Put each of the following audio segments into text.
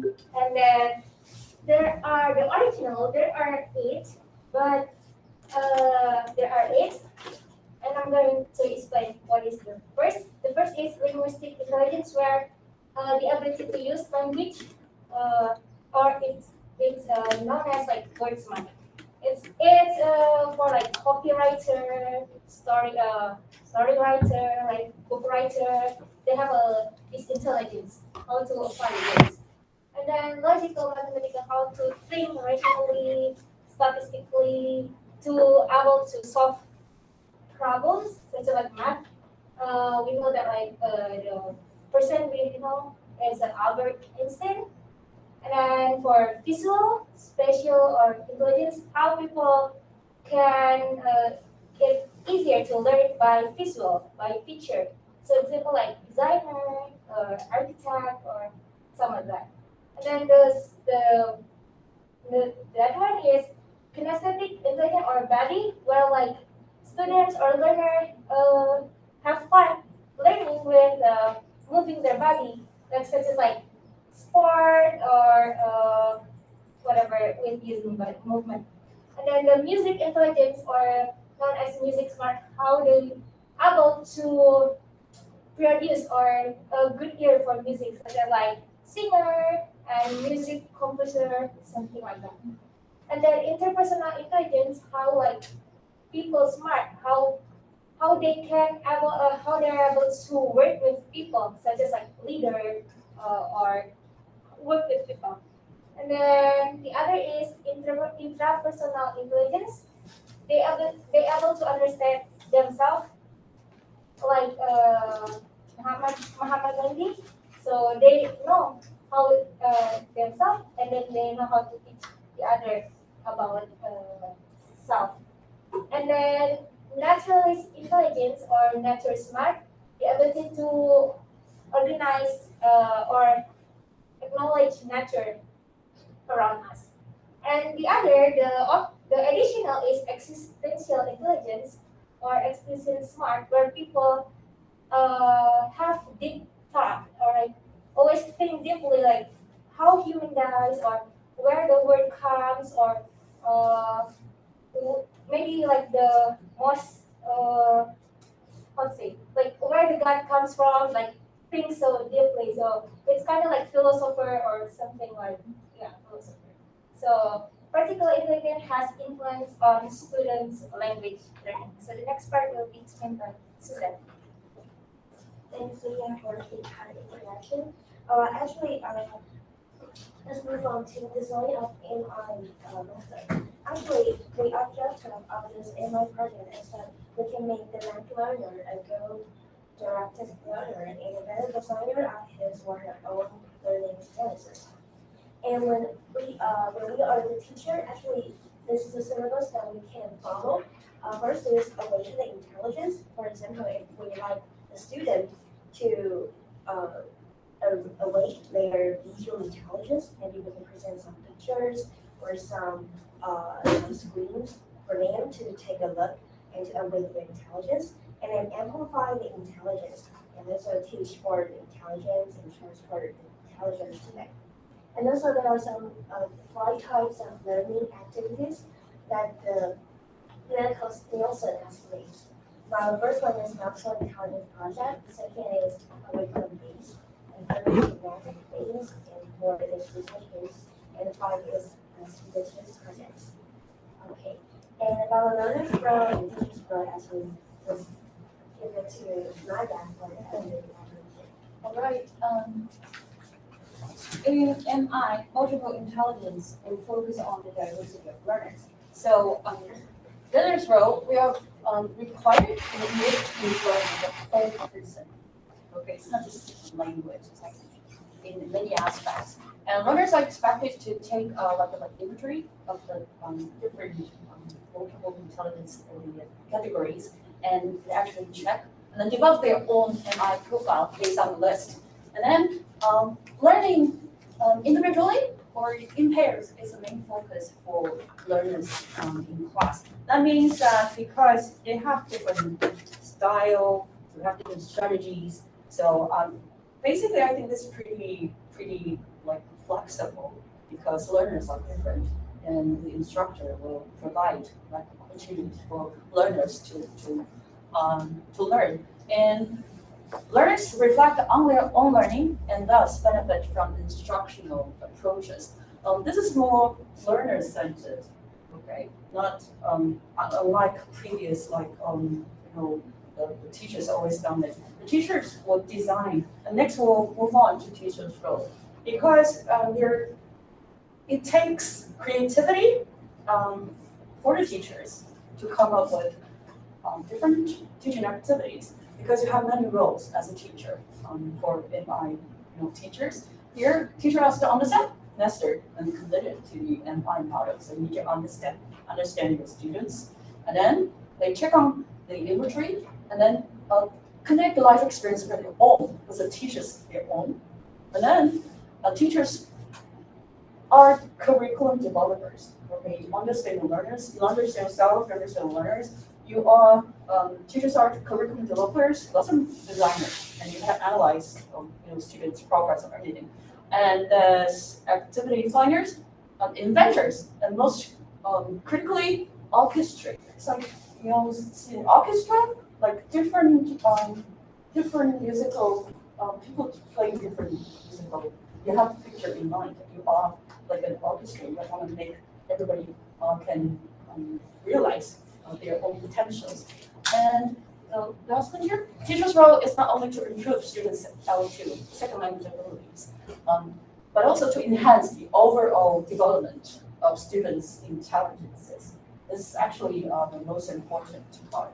And then there are the original. There are eight, but there are eight, and I'm going to explain what is the first. The first is linguistic intelligence, where the ability to use language, or it's known as like word smart. It's for like copywriter, story writer, like book writer. They have this intelligence how to apply words. And then logical mathematical, how to think rationally, statistically, to able to solve problems such as like math. We know that like the person we know is Albert Einstein. And then for visual, spatial, or intelligence, how people can get easier to learn by visual, by picture. So example like designer or architect or some of that. And then the other one is kinesthetic intelligence or body, where like students or learner have fun learning with moving their body, like such as like sport or whatever with using body movement. And then the music intelligence or known as music smart, how they able to produce or a good ear for music, such as like singer and music composer, something like that. And then interpersonal intelligence, how like people smart, how they can able how they're able to work with people, such as like leader or work with people. And then the other is intrapersonal intelligence. They able to understand themselves, like Muhammad Gandhi. So they know how themselves, and then they know how to teach the other about self. And then naturalist intelligence or nature smart, the ability to organize or acknowledge nature around us. And the other, the additional is existential intelligence or existential smart, where people have deep thought or like always think deeply, like how human dies or where the word comes or uh, maybe like the most how to say, like where the God comes from, like think so deeply. So it's kind of like philosopher or something like, yeah, philosopher. So practical intelligence has influence on students' language learning. So the next part will be explained by Susan. Thanks, Leah, for the kind introduction. Actually, let's move on to the design of MI method. Actually, the objective of this MI project is that we can make the language learner a goal-directed learner and a better designer of his or her own learning experiences. And when we are the teacher, actually, this is a syllabus that we can follow. First is awaken the intelligence. For example, if we like the student to awake their visual intelligence, maybe we can present some pictures or some screens for them to take a look and to awake their intelligence, and then amplify the intelligence, and also teach for the intelligence and transfer the intelligence to them. And also there are some five types of learning activities that the Nielsen has raised. Now, the first one is Maxwell Intelligence Project, the second is curriculum based, and third is geographic based, and fourth is research based, and five is student projects. Okay, and about the learners grow and teachers grow, actually just give it to Nadia for the evaluation. All right. In MI, multiple intelligence, we focus on the diversity of learners. So, learners role, we are required to engage in learning the whole person. Okay, it's not just language, it's like in many aspects. And learners are expected to take like inventory of the different multiple intelligence categories and actually check and then develop their own MI profile based on the list. And then learning individually or in pairs is the main focus for learners in class. That means that because they have different style, they have different strategies. So basically, I think this is pretty like flexible because learners are different, and the instructor will provide like opportunities for learners to learn. And learners reflect on their own learning and thus benefit from instructional approaches. This is more learner-centered, okay? Not unlike previous, like the teachers always done it. The teachers will design, and next we'll move on to teachers' role because it takes creativity for the teachers to come up with different teaching activities because you have many roles as a teacher for MI teachers. Here, teacher has to understand, master, and committed to the MI model. So you need to understand your students, and then they check on the imagery, and then connect the life experience with their own, because the teachers their own, and then teachers are curriculum developers. Okay, you understand the learners, you understand yourself, you understand the learners. You are teachers are curriculum developers, lesson designers, and you have analyzed students' progress and everything. And activity designers, inventors, and most critically orchestrate. It's like see an orchestra, like different musical people playing different musical. You have to picture in mind that you are like an orchestra. You want to make everybody can realize their own potentials. And the last one here, teacher's role is not only to improve students' L2 second language abilities, but also to enhance the overall development of students' intelligences. This is actually the most important part.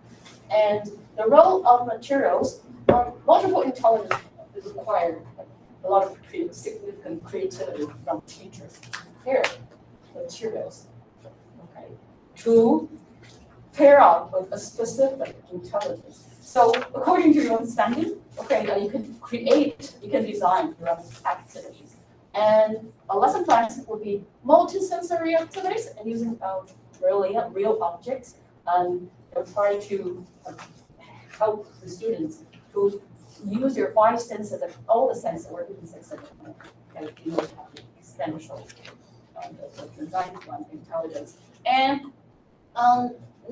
And the role of materials, multiple intelligence require a lot of significant creativity from teachers. Here, materials, okay, to pair up with a specific intelligence. So according to your understanding, okay, you can design your own activities. And a lesson plan would be multi-sensory activities and using real objects, and they'll try to help the students to use your five senses and all the senses working senses and essential the design one intelligence. And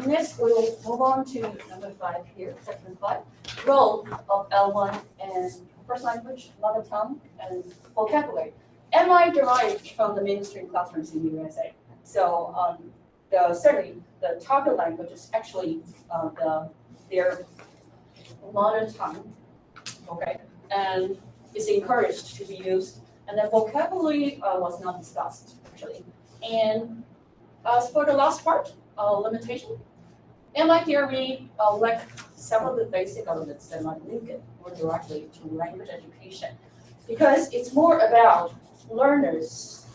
next we will move on to number 5 here, section 5, role of L1 and first language, mother tongue, and vocabulary. MI derived from the mainstream classrooms in the USA. So certainly the target language is actually their mother tongue, okay, and it's encouraged to be used. And the vocabulary was not discussed actually. And as for the last part, limitation, MI theory lack several of the basic elements that might link it more directly to language education, because it's more about learners,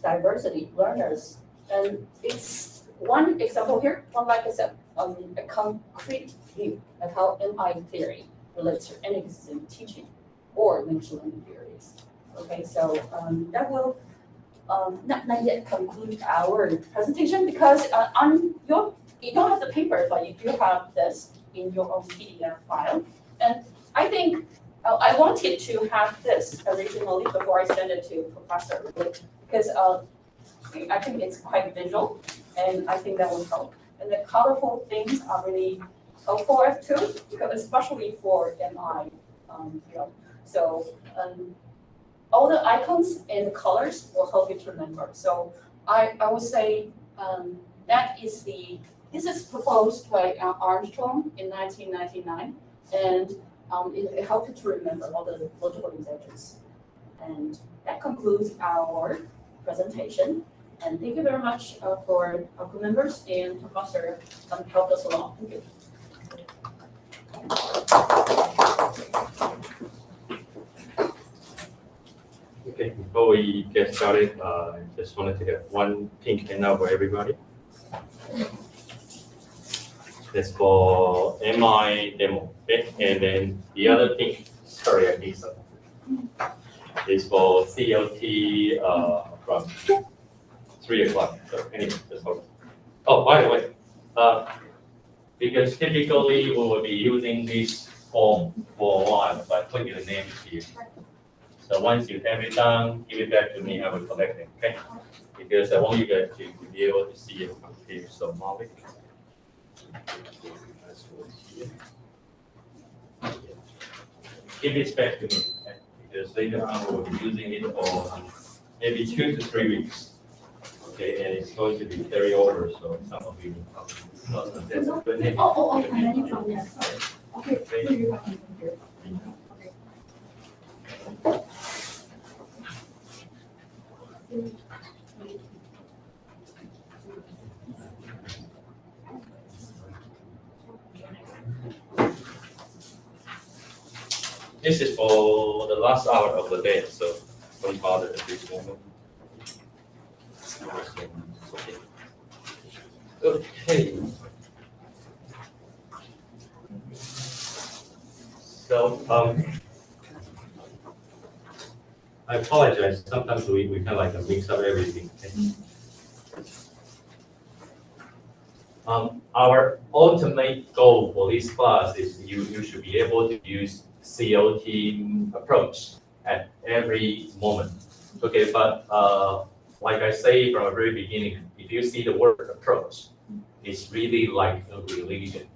diversity, learners, and it's one example here, like I said, a concrete view of how MI theory relates to any existing teaching or mental learning theories. Okay, so that will not yet conclude our presentation because you don't have the paper, but you do have this in your own PDF file. And I think I wanted to have this originally before I send it to Professor, because I think it's quite visual, and I think that will help. And the colorful things are really helpful too, because especially for MI field. So all the icons and the colors will help you to remember. So I would say this is proposed by Armstrong in 1999, and it helped you to remember all the multiple intelligence. And that concludes our presentation. And thank you very much for our members and Professor helped us along. Thank you. Okay, before we get started, I just wanted to get one pink handout for everybody. That's for MI demo, okay? And then the other pink, sorry, I missed something, is for CLT from 3 o'clock. So anyway, that's all. Oh, by the way, because typically we will be using this form for a while by putting the names here. So once you have it done, give it back to me, I will collect it, okay? Because I want you guys to be able to see it here, so Mavic. Give it back to me, okay? Because later on we'll be using it for maybe 2 to 3 weeks. Okay, and it's going to be carry over, so some of you. That's a good name. And then you come here. Okay, so you have to come here. Okay. This is for the last hour of the day, so don't bother at this moment. Okay. So, I apologize, sometimes we kind of like mix up everything. Our ultimate goal for this class is you should be able to use COT approach at every moment. Okay, but like I say from the very beginning, if you see the word approach, it's really like a religion.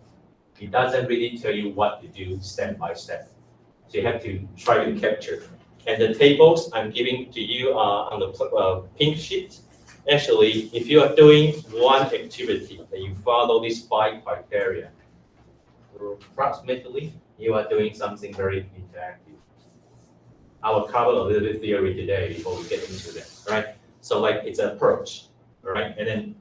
It doesn't really tell you what to do step by step. So you have to try to capture. And the tables I'm giving to you on the pink sheet. Actually, if you are doing one activity and you follow these 5 criteria, approximately you are doing something very interactive. I will cover a little bit theory today before we get into that, right? So like it's an approach, right? And then